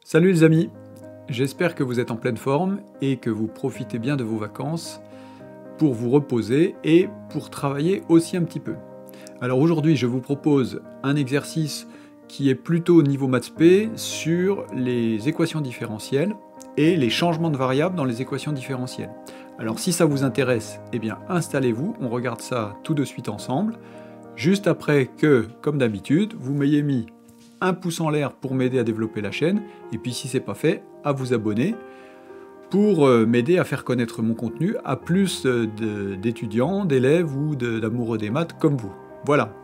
Salut les amis, j'espère que vous êtes en pleine forme et que vous profitez bien de vos vacances pour vous reposer et pour travailler aussi un petit peu. Alors aujourd'hui je vous propose un exercice qui est plutôt au niveau maths P sur les équations différentielles et les changements de variables dans les équations différentielles. Alors si ça vous intéresse, eh bien installez-vous, on regarde ça tout de suite ensemble, juste après que, comme d'habitude, vous m'ayez mis un pouce en l'air pour m'aider à développer la chaîne, et puis si c'est pas fait, à vous abonner pour m'aider à faire connaître mon contenu à plus d'étudiants, d'élèves ou d'amoureux des maths comme vous. Voilà.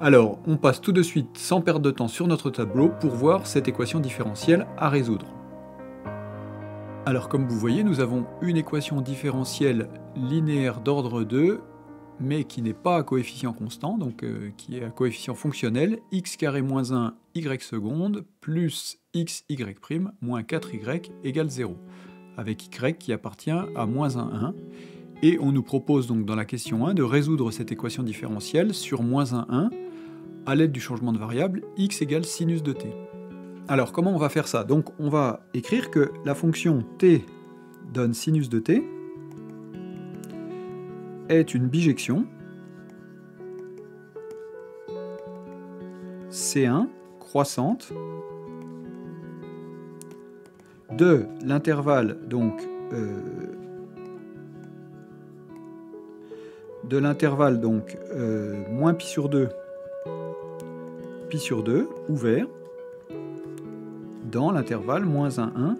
Alors, on passe tout de suite, sans perdre de temps, sur notre tableau pour voir cette équation différentielle à résoudre. Alors, comme vous voyez, nous avons une équation différentielle linéaire d'ordre 2, mais qui n'est pas à coefficient constant, donc qui est à coefficient fonctionnel, x carré moins 1 y seconde plus xy' moins 4y égale 0, avec y qui appartient à moins 1, 1. Et on nous propose donc dans la question 1 de résoudre cette équation différentielle sur moins 1, 1 à l'aide du changement de variable x égale sinus de t. Alors comment on va faire ça? Donc on va écrire que la fonction t donne sinus de t est une bijection C1 croissante de l'intervalle donc moins pi sur 2 ouvert dans l'intervalle moins 1, 1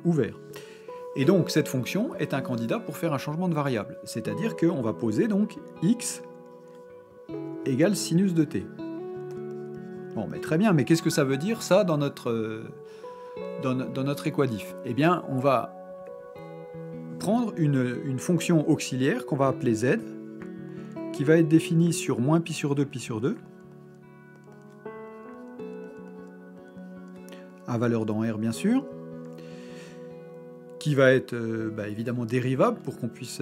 ouvert. Et donc cette fonction est un candidat pour faire un changement de variable, c'est-à-dire qu'on va poser donc x égale sinus de t. Bon, mais très bien, mais qu'est-ce que ça veut dire ça dans notre équadif? Eh bien, on va prendre une fonction auxiliaire qu'on va appeler z, qui va être définie sur moins pi sur 2, à valeur dans R bien sûr, qui va être évidemment dérivable pour qu'on puisse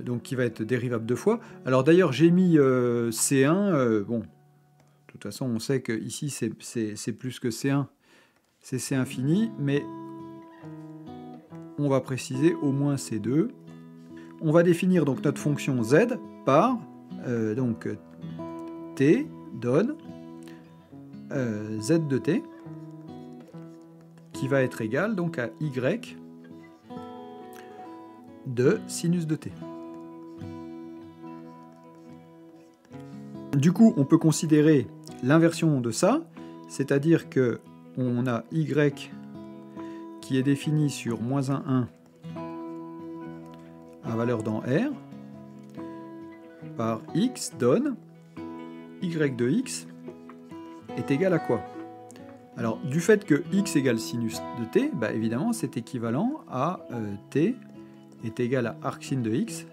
donc qui va être dérivable deux fois. Alors d'ailleurs j'ai mis C1, bon, de toute façon on sait que ici c'est plus que C1, c'est C infini, mais on va préciser au moins C2. On va définir donc notre fonction z par donc t donne z de t qui va être égal donc à y de sinus de t. Du coup, on peut considérer l'inversion de ça, c'est-à-dire que on a y qui est défini sur moins 1, 1 à valeur dans R par x donne y de x est égal à quoi? Alors, du fait que x égale sinus de t, évidemment, c'est équivalent à t est égal à arcsin de x.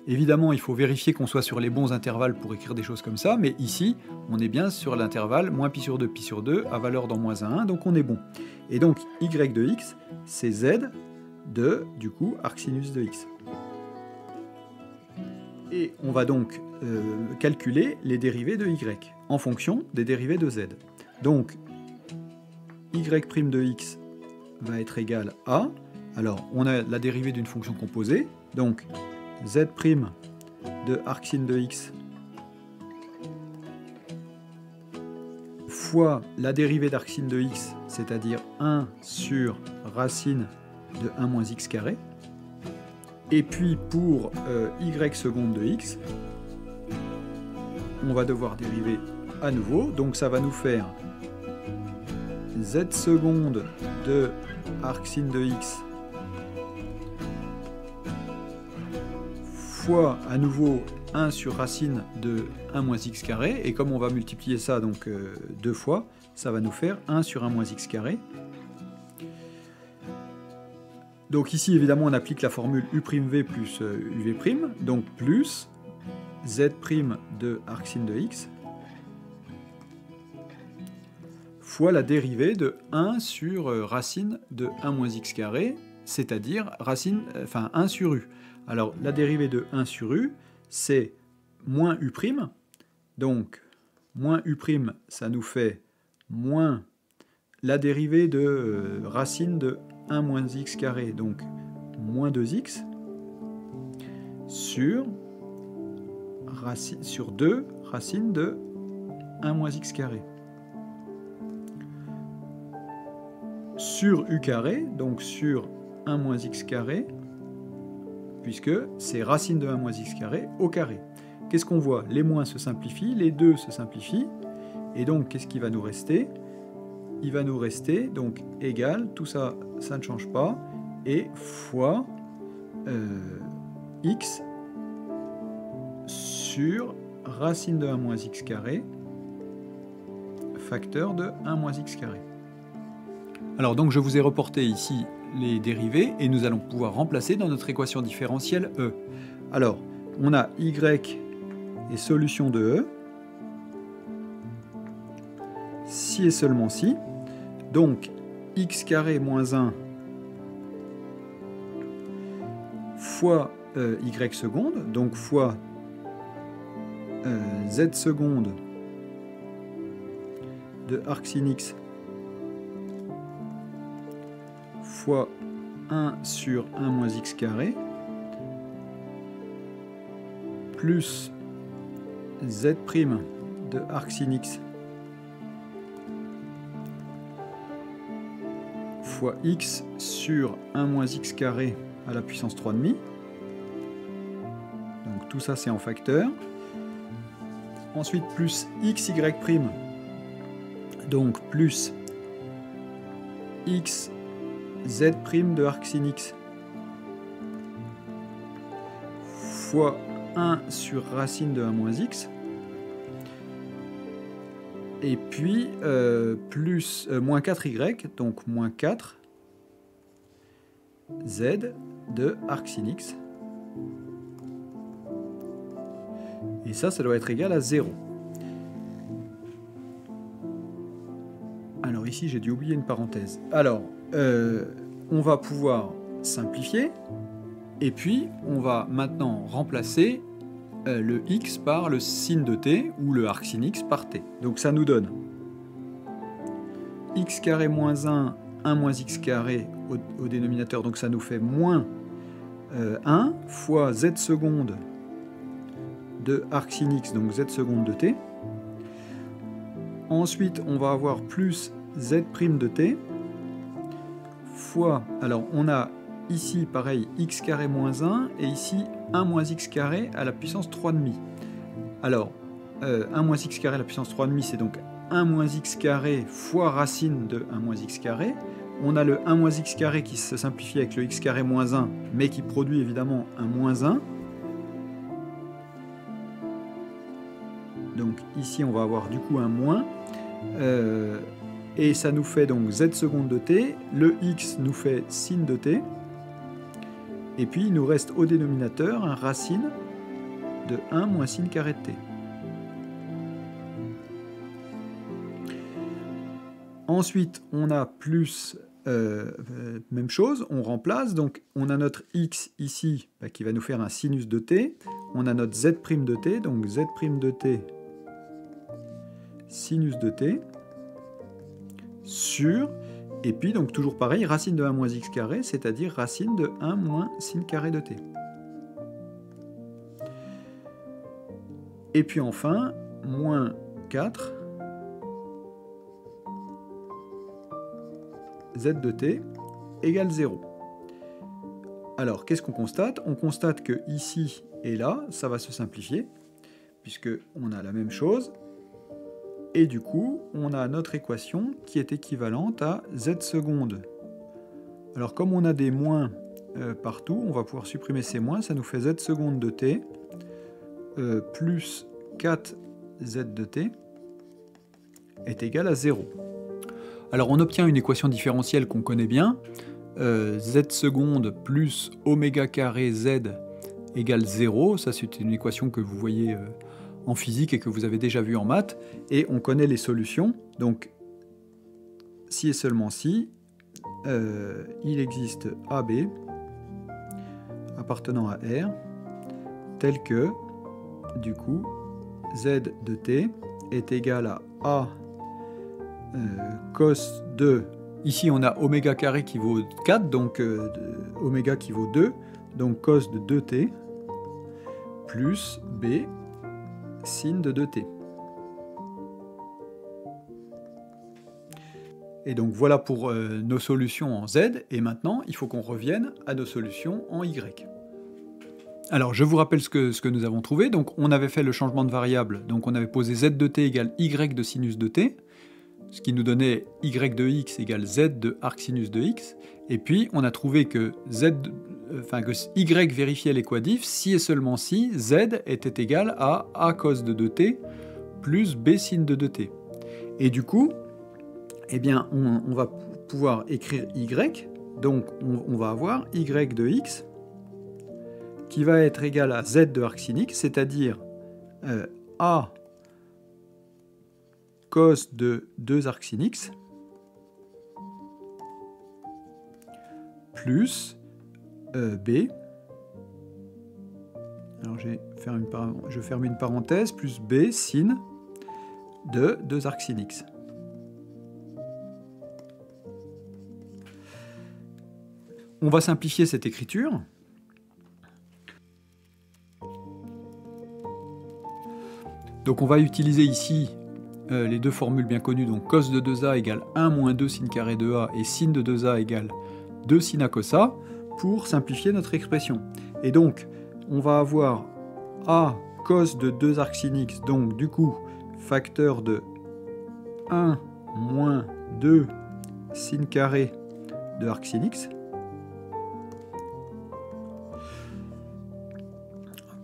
Évidemment, il faut vérifier qu'on soit sur les bons intervalles pour écrire des choses comme ça, mais ici, on est bien sur l'intervalle moins pi sur 2 à valeur dans moins 1, 1, donc on est bon. Et donc, y de x, c'est z de, du coup, arcsinus de x. Et on va donc calculer les dérivées de y en fonction des dérivées de z. Donc, y' de x va être égal à... Alors, on a la dérivée d'une fonction composée, donc z' de arcsin de x fois la dérivée d'arcsin de x, c'est-à-dire 1 sur racine de 1 moins x carré. Et puis pour y seconde de x, on va devoir dériver à nouveau, donc ça va nous faire z seconde de arcsin de x fois à nouveau 1 sur racine de 1 moins x carré, et comme on va multiplier ça donc deux fois, ça va nous faire 1 sur 1 moins x carré. Donc ici évidemment on applique la formule u'v plus uv', donc plus z' de arcsin de x fois la dérivée de 1 sur racine de 1 moins x carré, c'est-à-dire 1 sur u. Alors la dérivée de 1 sur u, c'est moins u', donc moins u', ça nous fait moins la dérivée de racine de 1 moins x carré, donc moins 2x, sur 2 racine de 1 moins x carré. Sur u carré, donc sur 1 moins x carré, puisque c'est racine de 1 moins x carré au carré. Qu'est-ce qu'on voit? Les moins se simplifient, les 2 se simplifient, et donc qu'est-ce qui va nous rester? Il va nous rester donc égal, tout ça, ça ne change pas, et fois x sur racine de 1 moins x carré, facteur de 1 moins x carré. Alors donc je vous ai reporté ici les dérivés, et nous allons pouvoir remplacer dans notre équation différentielle E. Alors, on a y et solution de E, si et seulement si. Donc, x carré moins 1 fois y seconde, donc fois z seconde de arc sin x fois 1 sur 1 moins x carré plus z' de arc sin x fois x sur 1 moins x carré à la puissance 3,5. Donc tout ça c'est en facteur. Ensuite plus xy', donc plus x z' de arc sin x fois 1 sur racine de 1 moins x, et puis plus moins 4y, donc moins 4 z de arc sin x, et ça doit être égal à 0. Alors ici j'ai dû oublier une parenthèse. Alors on va pouvoir simplifier, et puis on va maintenant remplacer le x par le sin de t, ou le arc sin x par t. Donc ça nous donne x carré moins 1, 1 moins x carré au dénominateur, donc ça nous fait moins 1 fois z seconde de arc sin x, donc z seconde de t. Ensuite on va avoir plus z' de t fois, alors on a ici pareil x carré moins 1, et ici 1 moins x carré à la puissance 3,5. Alors 1 moins x carré à la puissance 3,5, c'est donc 1 moins x carré fois racine de 1 moins x carré. On a le 1 moins x carré qui se simplifie avec le x carré moins 1, mais qui produit évidemment un moins 1. Donc ici on va avoir du coup un moins, et ça nous fait donc z seconde de t, le x nous fait sin de t, et puis il nous reste au dénominateur un racine de 1 moins sin carré de t. Ensuite on a plus, même chose, on remplace, donc on a notre x ici qui va nous faire un sinus de t, on a notre z' de t, donc z' de t sinus de t, sur, et puis donc toujours pareil, racine de 1 moins x carré, c'est-à-dire racine de 1 moins sin carré de t. Et puis enfin, moins 4 z de t égale 0. Alors, qu'est-ce qu'on constate? On constate que ici et là, ça va se simplifier, puisque on a la même chose, et du coup, on a notre équation qui est équivalente à z seconde. Alors, comme on a des moins partout, on va pouvoir supprimer ces moins, ça nous fait z seconde de t plus 4 z de t est égal à 0. Alors on obtient une équation différentielle qu'on connaît bien, z seconde plus oméga carré z égale 0, ça c'est une équation que vous voyez en physique et que vous avez déjà vue en maths, et on connaît les solutions, donc si et seulement si, il existe AB appartenant à R, tel que, du coup, z de t est égal à A cos de... Ici, on a oméga carré qui vaut 4, donc oméga qui vaut 2, donc cos de 2t, plus b, sin de 2t. Et donc voilà pour nos solutions en z, et maintenant, il faut qu'on revienne à nos solutions en y. Alors, je vous rappelle ce que nous avons trouvé. Donc, on avait fait le changement de variable, donc on avait posé z de t égale y de sinus de t, ce qui nous donnait y de x égale z de arc sinus de x, et puis on a trouvé que y vérifiait l'équadif si et seulement si z était égal à a cos de 2t plus b sin de 2t. Et du coup, eh bien, on va pouvoir écrire y, donc on va avoir y de x qui va être égal à z de arc sin x, c'est-à-dire a cos de 2 arc sin x plus b, alors je ferme une parenthèse, plus b sin de 2 arc sin x. On va simplifier cette écriture. Donc on va utiliser ici les deux formules bien connues, donc cos de 2a égale 1 moins 2 sin carré de a et sin de 2a égale 2 sin a cos a, pour simplifier notre expression. Et donc, on va avoir a cos de 2 arc sin x, donc du coup, facteur de 1 moins 2 sin carré de arc sin x,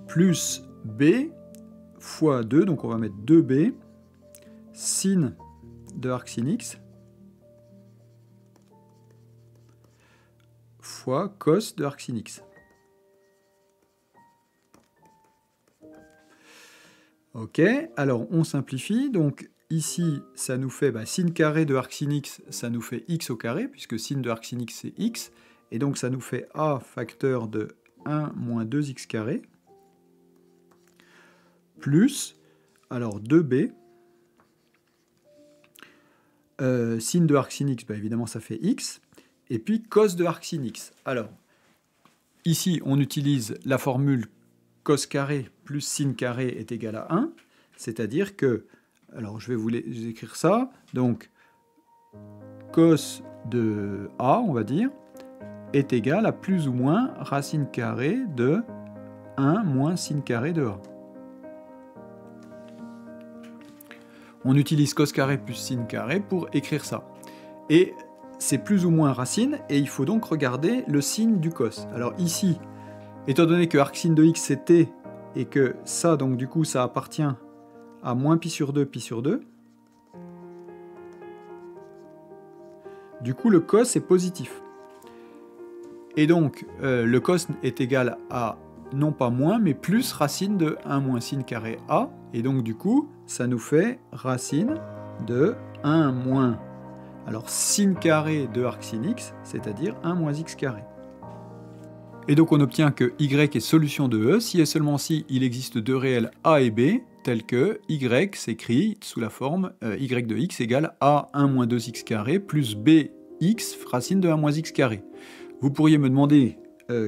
plus b fois 2, donc on va mettre 2b, sin de arc sin x, fois cos de arc sin x. Ok, alors on simplifie, donc ici ça nous fait sin carré de arc sin x, ça nous fait x au carré, puisque sin de arc sin x c'est x, et donc ça nous fait a facteur de 1 moins 2x carré, plus, alors 2b, sin de arc sin x, évidemment ça fait x, et puis cos de arc sin x. Alors, ici on utilise la formule cos carré plus sin carré est égal à 1, c'est-à-dire que, alors je vais vous écrire ça, donc cos de a, on va dire, est égal à plus ou moins racine carrée de 1 moins sin carré de a. On utilise cos carré plus sin carré pour écrire ça. Et c'est plus ou moins racine, et il faut donc regarder le signe du cos. Alors ici, étant donné que arc sin de x c'est t, et que ça, donc du coup, ça appartient à moins pi sur 2, du coup, le cos est positif. Et donc, le cos est égal à non pas moins, mais plus racine de 1 moins sin carré a, et donc du coup, ça nous fait racine de 1 moins, alors sin carré de arc sin x, c'est-à-dire 1 moins x carré. Et donc on obtient que y est solution de E si et seulement si il existe deux réels a et b, tels que y s'écrit sous la forme y de x égale a 1 moins 2x carré plus bx racine de 1 moins x carré. Vous pourriez me demander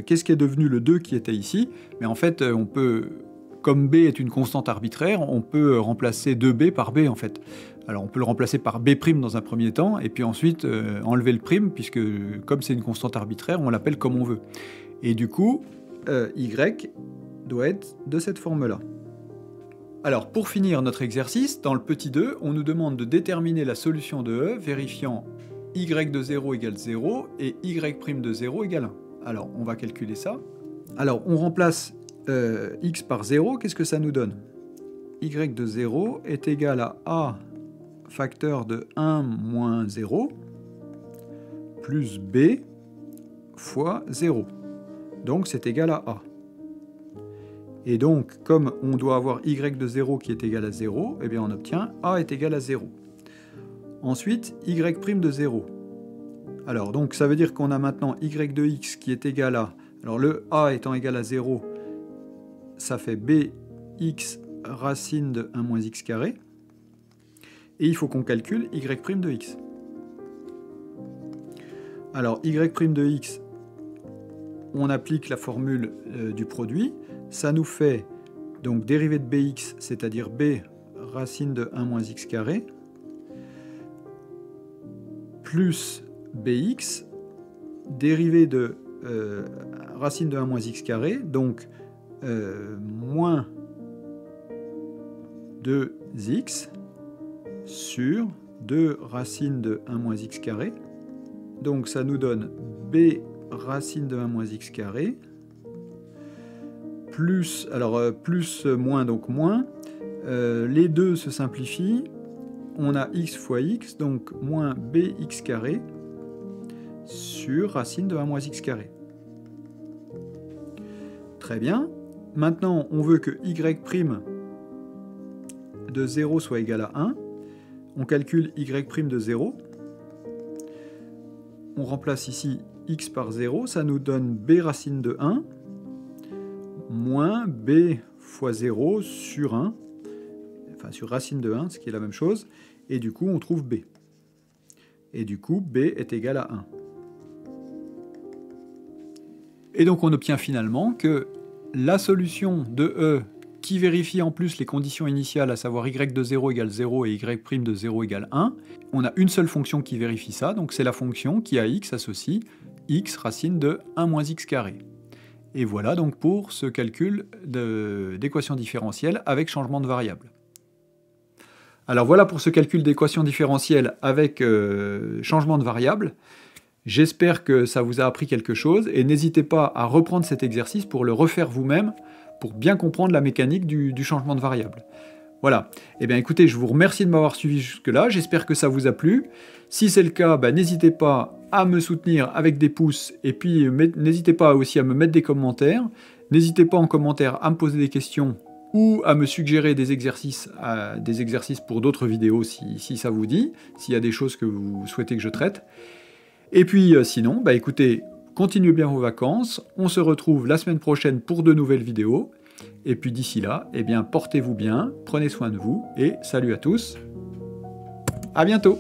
qu'est-ce qui est devenu le 2 qui était ici, mais en fait on peut, comme b est une constante arbitraire, on peut remplacer 2b par b en fait. Alors on peut le remplacer par b' dans un premier temps, et puis ensuite enlever le prime, puisque comme c'est une constante arbitraire, on l'appelle comme on veut. Et du coup, y doit être de cette forme-là. Alors pour finir notre exercice, dans le petit 2, on nous demande de déterminer la solution de E, vérifiant y de 0 égale 0 et y' de 0 égale 1. Alors on va calculer ça. Alors on remplace x par 0, qu'est-ce que ça nous donne? Y de 0 est égal à a facteur de 1 moins 0 plus b fois 0. Donc c'est égal à a. Et donc, comme on doit avoir y de 0 qui est égal à 0, eh bien on obtient a est égal à 0. Ensuite, y' de 0. Alors, donc ça veut dire qu'on a maintenant y de x qui est égal à... Alors le a étant égal à 0, ça fait bx racine de 1 moins x carré. et il faut qu'on calcule y' de x. Alors y' de x, on applique la formule du produit, ça nous fait donc dérivée de bx, c'est-à-dire b racine de 1 moins x carré, plus bx, dérivée de racine de 1 moins x carré, donc moins 2x sur 2 racine de 1 moins x carré. Donc ça nous donne b racine de 1 moins x carré, plus, alors plus, moins, donc moins, les deux se simplifient, on a x fois x, donc moins bx carré sur racine de 1 moins x carré. Très bien. Maintenant, on veut que y' de 0 soit égal à 1. On calcule y' de 0. On remplace ici x par 0. Ça nous donne b racine de 1 moins b fois 0 sur 1. Enfin, sur racine de 1, ce qui est la même chose. Et du coup, on trouve b. Et du coup, b est égal à 1. Et donc, on obtient finalement que la solution de E qui vérifie en plus les conditions initiales, à savoir y de 0 égale 0 et y' de 0 égale 1, on a une seule fonction qui vérifie ça, donc c'est la fonction qui à x associe x racine de 1 moins x carré. Et voilà donc pour ce calcul d'équation différentielle avec changement de variable. Alors voilà pour ce calcul d'équation différentielle avec changement de variable. J'espère que ça vous a appris quelque chose et n'hésitez pas à reprendre cet exercice pour le refaire vous-même pour bien comprendre la mécanique du changement de variable. Voilà. Eh bien écoutez, je vous remercie de m'avoir suivi jusque-là, j'espère que ça vous a plu. Si c'est le cas, n'hésitez pas à me soutenir avec des pouces et puis n'hésitez pas aussi à me mettre des commentaires. N'hésitez pas en commentaire à me poser des questions ou à me suggérer des exercices pour d'autres vidéos si ça vous dit, s'il y a des choses que vous souhaitez que je traite. Et puis sinon, écoutez, continuez bien vos vacances, on se retrouve la semaine prochaine pour de nouvelles vidéos, et puis d'ici là, portez-vous bien, prenez soin de vous, et salut à tous, à bientôt.